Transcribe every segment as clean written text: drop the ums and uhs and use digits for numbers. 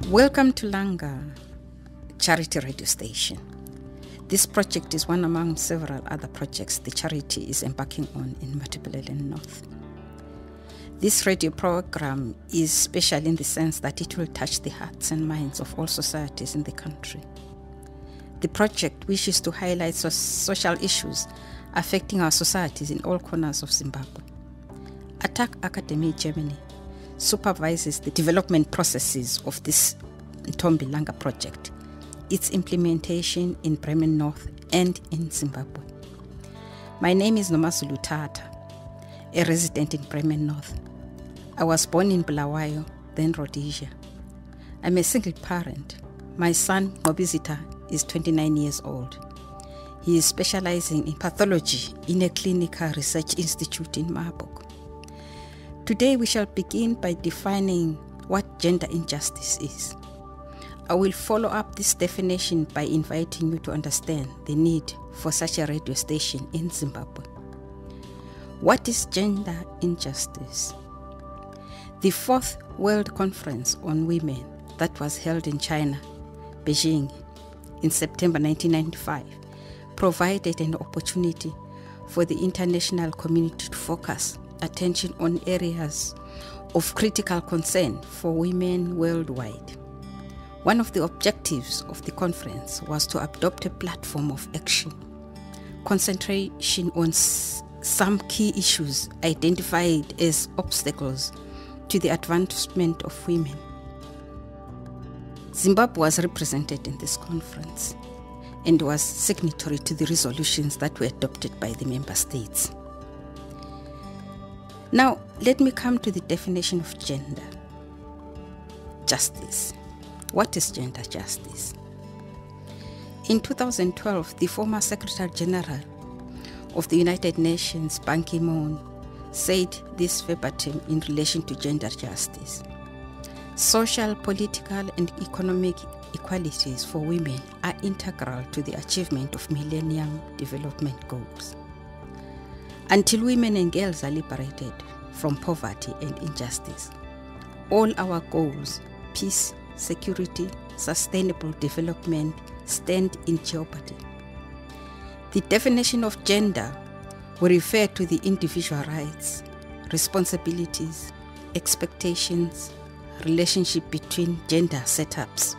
Welcome to Langa Charity Radio Station. This project is one among several other projects the charity is embarking on in Matabeleland North. This radio program is special in the sense that it will touch the hearts and minds of all societies in the country. The project wishes to highlight social issues affecting our societies in all corners of Zimbabwe. Attack Academy Germany supervises the development processes of this Ntombi-Langa project, its implementation in Bremen North and in Zimbabwe. My name is Nomazulu Thata, a resident in Bremen North. I was born in Bulawayo, then Rhodesia. I'm a single parent. My son, Ntombi-Langa Thata, is 29 years old. He is specializing in pathology in a clinical research institute in Marburg. Today we shall begin by defining what gender injustice is. I will follow up this definition by inviting you to understand the need for such a radio station in Zimbabwe. What is gender injustice? The 4th World Conference on Women that was held in China, Beijing, in September 1995, provided an opportunity for the international community to focus attention on areas of critical concern for women worldwide. One of the objectives of the conference was to adopt a platform of action, concentration on some key issues identified as obstacles to the advancement of women. Zimbabwe was represented in this conference and was signatory to the resolutions that were adopted by the member states. Now, let me come to the definition of gender justice. What is gender justice? In 2012, the former Secretary General of the United Nations, Ban Ki-moon, said this verbatim in relation to gender justice. Social, political, and economic equalities for women are integral to the achievement of Millennium Development Goals. Until women and girls are liberated from poverty and injustice, all our goals, peace, security, sustainable development, stand in jeopardy. The definition of gender will refer to the individual rights, responsibilities, expectations, relationship between gender setups.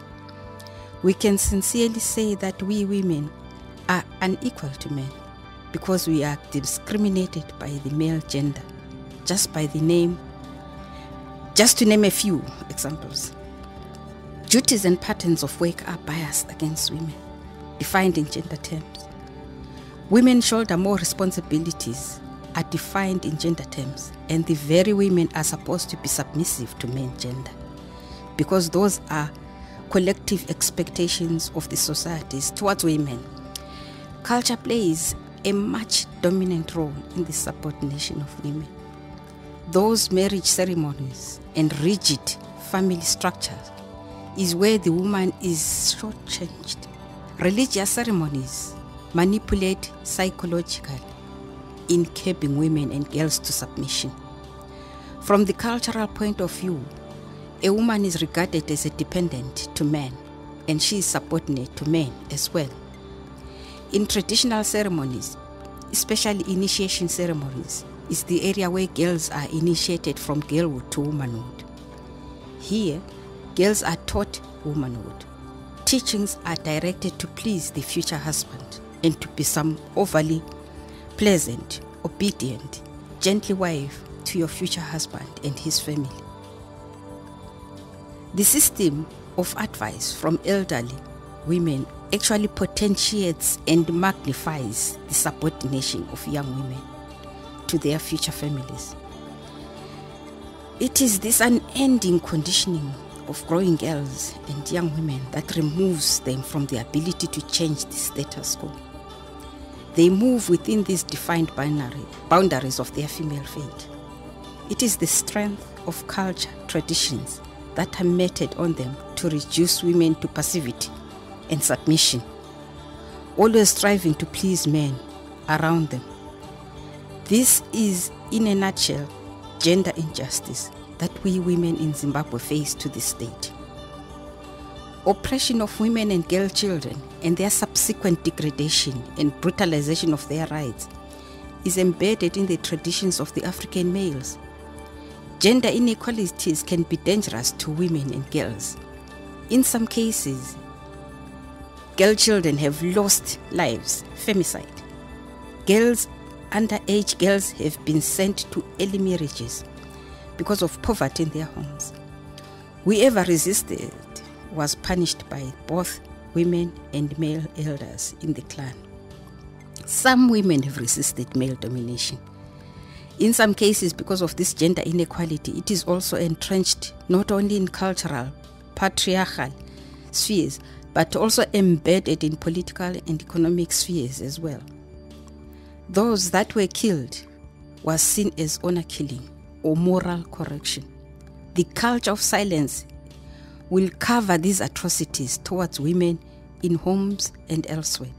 We can sincerely say that we women are unequal to men because we are discriminated by the male gender, just to name a few examples. Duties and patterns of work are biased against women, defined in gender terms. Women shoulder more responsibilities are defined in gender terms, and the very women are supposed to be submissive to men gender, because those are collective expectations of the societies towards women. Culture plays a much dominant role in the subordination of women. Those marriage ceremonies and rigid family structures is where the woman is shortchanged. Religious ceremonies manipulate psychologically in keeping women and girls to submission. From the cultural point of view, a woman is regarded as a dependent to men, and she is subordinate to men as well. In traditional ceremonies, especially initiation ceremonies, is the area where girls are initiated from girlhood to womanhood. Here, girls are taught womanhood. Teachings are directed to please the future husband and to be some overly pleasant, obedient, gentle wife to your future husband and his family. The system of advice from elderly women actually potentiates and magnifies the subordination of young women to their future families. It is this unending conditioning of growing girls and young women that removes them from the ability to change the status quo. They move within these defined boundaries of their female fate. It is the strength of culture, traditions that are meted on them to reduce women to passivity and submission, always striving to please men around them. This is, in a nutshell, gender injustice that we women in Zimbabwe face to this date. oppression of women and girl children and their subsequent degradation and brutalization of their rights is embedded in the traditions of the African males. Gender inequalities can be dangerous to women and girls. In some cases, girl children have lost lives, femicide. Underage girls have been sent to early marriages because of poverty in their homes. Whoever resisted was punished by both women and male elders in the clan. Some women have resisted male domination. In some cases, because of this gender inequality, it is also entrenched not only in cultural, patriarchal spheres, but also embedded in political and economic spheres as well. Those that were killed was seen as honor killing or moral correction. The culture of silence will cover these atrocities towards women in homes and elsewhere.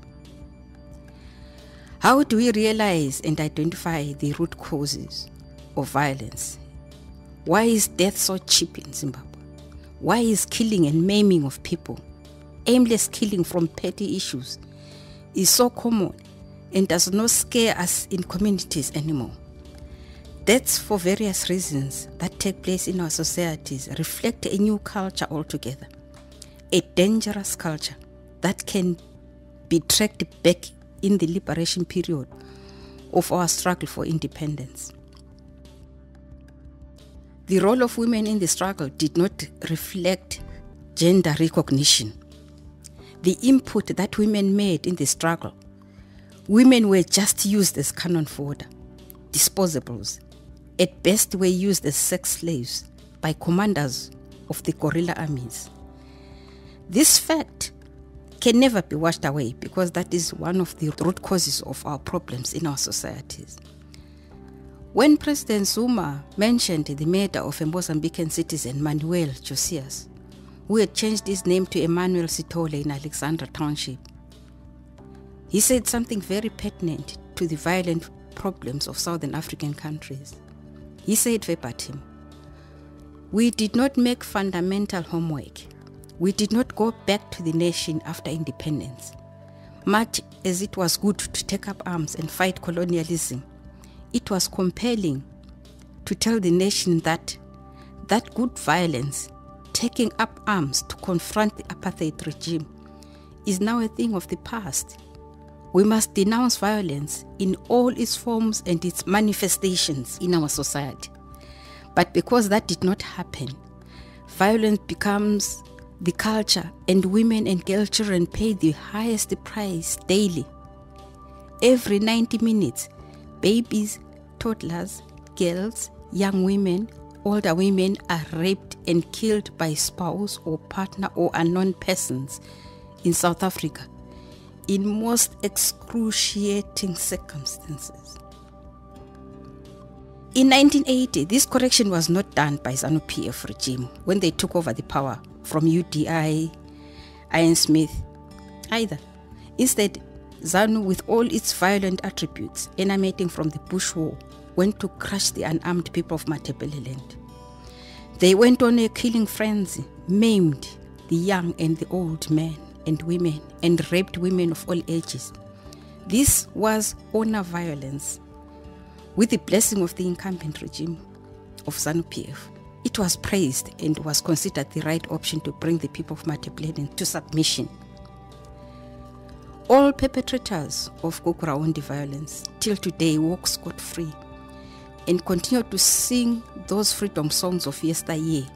How do we realize and identify the root causes of violence? Why is death so cheap in Zimbabwe? Why is killing and maiming of people, aimless killing from petty issues, is so common and does not scare us in communities anymore? Deaths for various reasons that take place in our societies reflect a new culture altogether, a dangerous culture that can be tracked back in the liberation period of our struggle for independence. The role of women in the struggle did not reflect gender recognition. The input that women made in the struggle, women were just used as cannon fodder, disposables. At best were used as sex slaves by commanders of the guerrilla armies. This fact can never be washed away because that is one of the root causes of our problems in our societies. When President Zuma mentioned the murder of a Mozambican citizen, Manuel Josias, who had changed his name to Emmanuel Sithole in Alexandra Township, he said something very pertinent to the violent problems of Southern African countries. He said verbatim, "We did not make fundamental homework. We did not go back to the nation after independence. Much as it was good to take up arms and fight colonialism, it was compelling to tell the nation that good violence, taking up arms to confront the apartheid regime, is now a thing of the past. We must denounce violence in all its forms and its manifestations in our society. But because that did not happen, violence becomes the culture, and women and girl children pay the highest price daily. Every 90 minutes, babies, toddlers, girls, young women, older women are raped and killed by spouse or partner or unknown persons in South Africa in most excruciating circumstances. In 1980, this correction was not done by ZANU-PF regime when they took over the power from UDI, Ian Smith, either. Instead, ZANU, with all its violent attributes emanating from the Bush War, went to crush the unarmed people of Matabeleland. They went on a killing frenzy, maimed the young and the old men and women, and raped women of all ages. This was honor violence. With the blessing of the incumbent regime of ZANU-PF, it was praised and was considered the right option to bring the people of Matabeleland to submission. All perpetrators of Gukuraondi violence till today walk scot-free and continue to sing those freedom songs of yesteryear.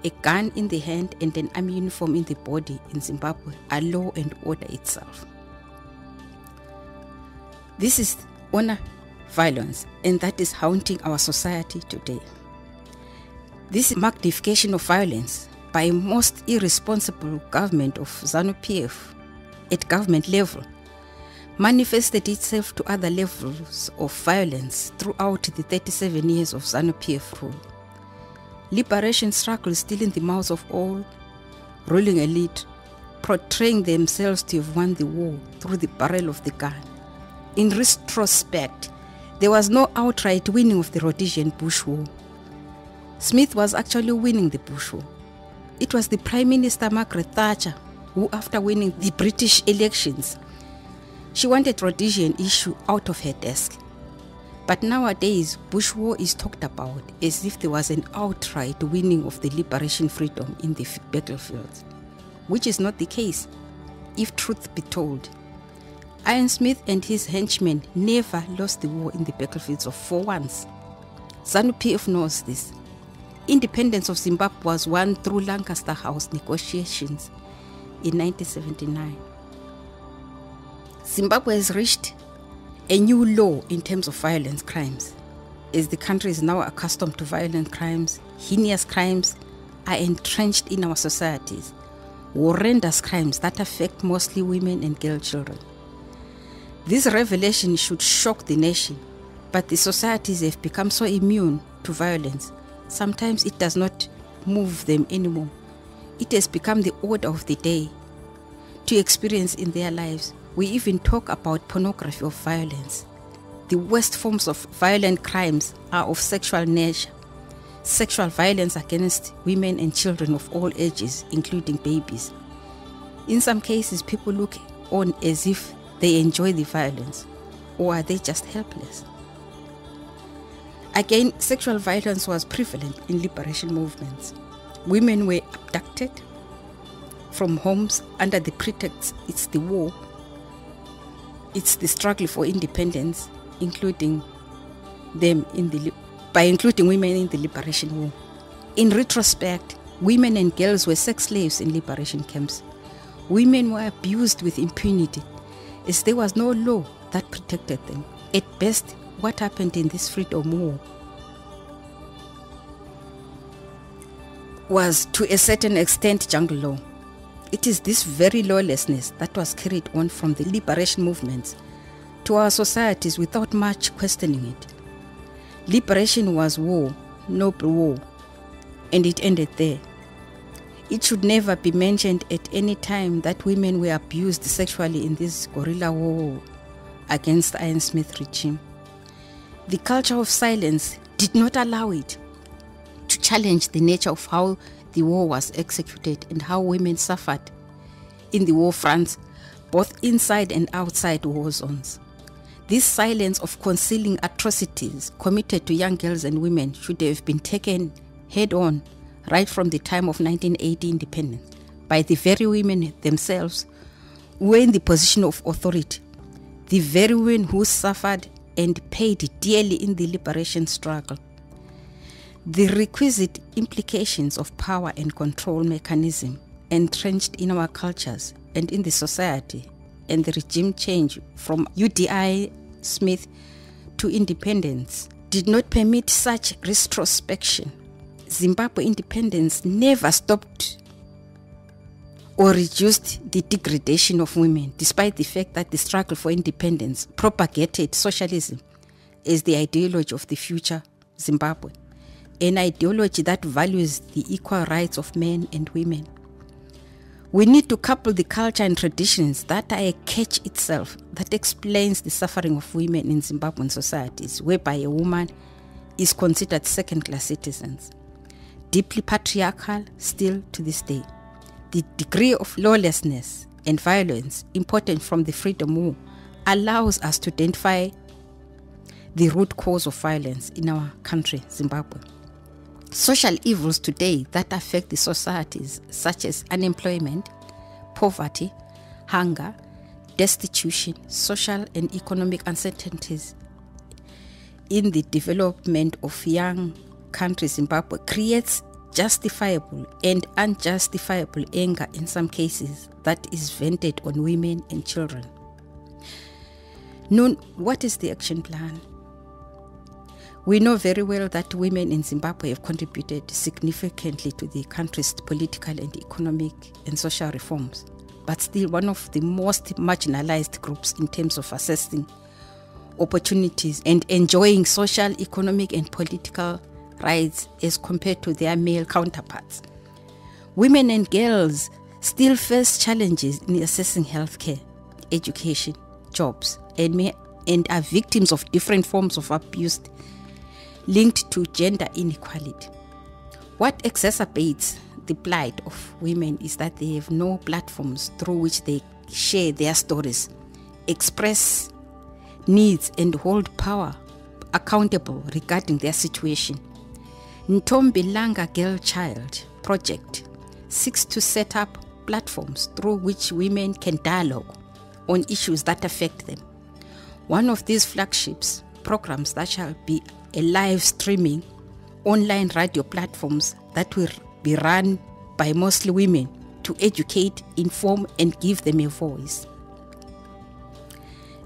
A gun in the hand and an army uniform in the body in Zimbabwe are law and order itself. This is honor violence, and that is haunting our society today. This magnification of violence by a most irresponsible government of ZANU-PF at government level manifested itself to other levels of violence throughout the 37 years of ZANU-PF rule. Liberation struggle still in the mouths of all ruling elite, portraying themselves to have won the war through the barrel of the gun. In retrospect, there was no outright winning of the Rhodesian Bush War. Smith was actually winning the Bush War. it was the Prime Minister Margaret Thatcher who, after winning the British elections, she wanted Rhodesian issue out of her desk. But nowadays, Bush War is talked about as if there was an outright winning of the liberation freedom in the battlefields, which is not the case, if truth be told. Iron Smith and his henchmen never lost the war in the battlefields for once. ZANU-PF knows this. Independence of Zimbabwe was won through Lancaster House negotiations in 1979. Zimbabwe has reached a new low in terms of violence crimes, as the country is now accustomed to violent crimes. Heinous crimes are entrenched in our societies, horrendous crimes that affect mostly women and girl children. This revelation should shock the nation, but the societies have become so immune to violence. Sometimes it does not move them anymore. It has become the order of the day to experience in their lives. We even talk about pornography of violence. The worst forms of violent crimes are of sexual nature. Sexual violence against women and children of all ages, including babies. In some cases, people look on as if they enjoy the violence, or are they just helpless? Again, sexual violence was prevalent in liberation movements. Women were abducted from homes under the pretext it's the war, it's the struggle for independence, including women in the liberation war. In retrospect, women and girls were sex slaves in liberation camps. Women were abused with impunity, as there was no law that protected them. At best, what happened in this freedom war was, to a certain extent, jungle law. It is this very lawlessness that was carried on from the liberation movements to our societies without much questioning it. Liberation was war, noble war, and it ended there. It should never be mentioned at any time that women were abused sexually in this guerrilla war against the Iron Smith regime. The culture of silence did not allow it to challenge the nature of how the war was executed and how women suffered in the war fronts, both inside and outside war zones. This silence of concealing atrocities committed to young girls and women should have been taken head-on right from the time of 1980 independence by the very women themselves who were in the position of authority, the very women who suffered and paid dearly in the liberation struggle. The requisite implications of power and control mechanism entrenched in our cultures and in the society, and the regime change from UDI Smith to independence did not permit such retrospection. Zimbabwe independence never stopped or reduced the degradation of women, despite the fact that the struggle for independence propagated socialism as the ideology of the future Zimbabwe, an ideology that values the equal rights of men and women. We need to couple the culture and traditions that are a catch itself that explains the suffering of women in Zimbabwean societies, whereby a woman is considered second-class citizens. Deeply patriarchal still to this day. The degree of lawlessness and violence imported from the freedom war allows us to identify the root cause of violence in our country, Zimbabwe. Social evils today that affect the societies, such as unemployment, poverty, hunger, destitution, social and economic uncertainties in the development of young country Zimbabwe, creates justifiable and unjustifiable anger in some cases that is vented on women and children. Noon, what is the action plan? We know very well that women in Zimbabwe have contributed significantly to the country's political and economic and social reforms, but still one of the most marginalized groups in terms of accessing opportunities and enjoying social, economic, and political rights as compared to their male counterparts. Women and girls still face challenges in accessing healthcare, education, jobs, and are victims of different forms of abuse linked to gender inequality. What exacerbates the plight of women is that they have no platforms through which they share their stories, express needs, and hold power accountable regarding their situation. Ntombi-Langa Girl Child Project seeks to set up platforms through which women can dialogue on issues that affect them. One of these flagships programs that shall be a live streaming online radio platforms that will be run by mostly women to educate, inform, and give them a voice.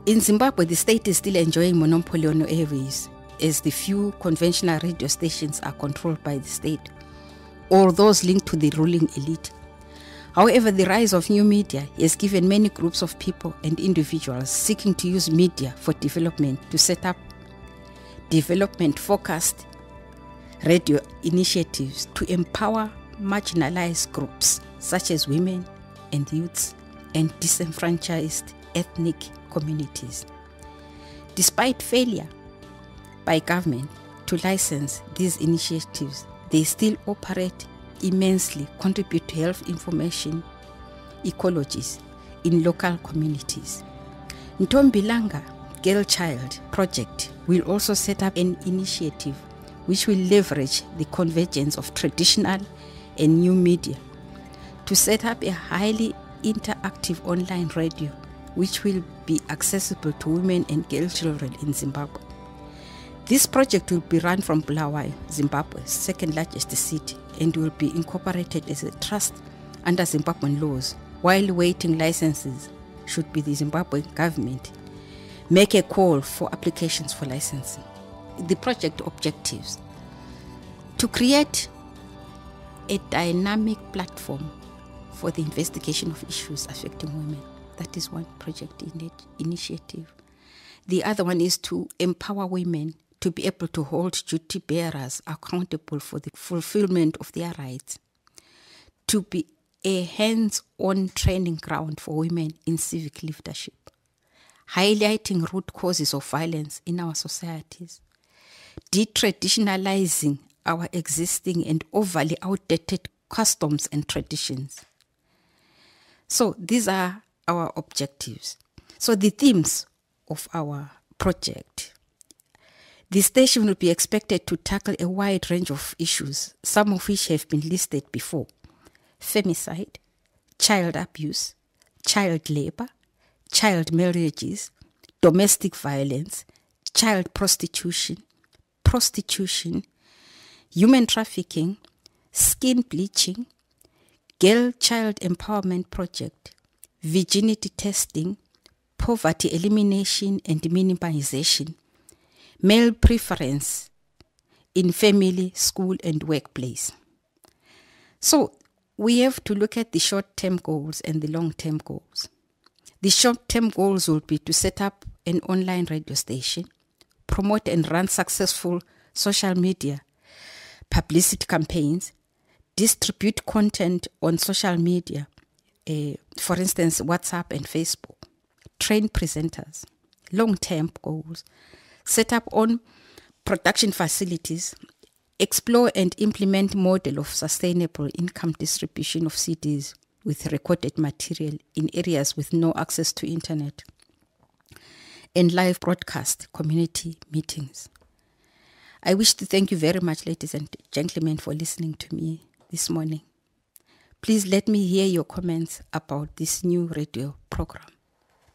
In Zimbabwe, the state is still enjoying monopoly on airwaves, as the few conventional radio stations are controlled by the state or those linked to the ruling elite. However, the rise of new media has given many groups of people and individuals seeking to use media for development to set up development-focused radio initiatives to empower marginalized groups such as women and youths and disenfranchised ethnic communities. Despite failure by government to license these initiatives, they still operate immensely, contribute to health information ecologies in local communities. Ntombi-Langa Girl Child Project will also set up an initiative which will leverage the convergence of traditional and new media to set up a highly interactive online radio which will be accessible to women and girl children in Zimbabwe. This project will be run from Bulawayo, Zimbabwe's second largest city, and will be incorporated as a trust under Zimbabwean laws, while waiting licenses should be the Zimbabwean government make a call for applications for licensing. The project objectives: to create a dynamic platform for the investigation of issues affecting women. That is one project initiative. The other one is to empower women to be able to hold duty bearers accountable for the fulfillment of their rights, to be a hands-on training ground for women in civic leadership, highlighting root causes of violence in our societies, detraditionalizing our existing and overly outdated customs and traditions. So these are our objectives. So the themes of our project: the station will be expected to tackle a wide range of issues, some of which have been listed before: femicide, child abuse, child labor, child marriages, domestic violence, child prostitution, human trafficking, skin bleaching, girl child empowerment project, virginity testing, poverty elimination and minimization, male preference in family, school, and workplace. So we have to look at the short-term goals and the long-term goals. The short-term goals will be to set up an online radio station, promote and run successful social media publicity campaigns, distribute content on social media, for instance, WhatsApp and Facebook, train presenters. Long-term goals: set up on production facilities, explore and implement model of sustainable income distribution of CDs with recorded material in areas with no access to internet, and live broadcast community meetings. I wish to thank you very much, ladies and gentlemen, for listening to me this morning. Please let me hear your comments about this new radio program.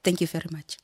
Thank you very much.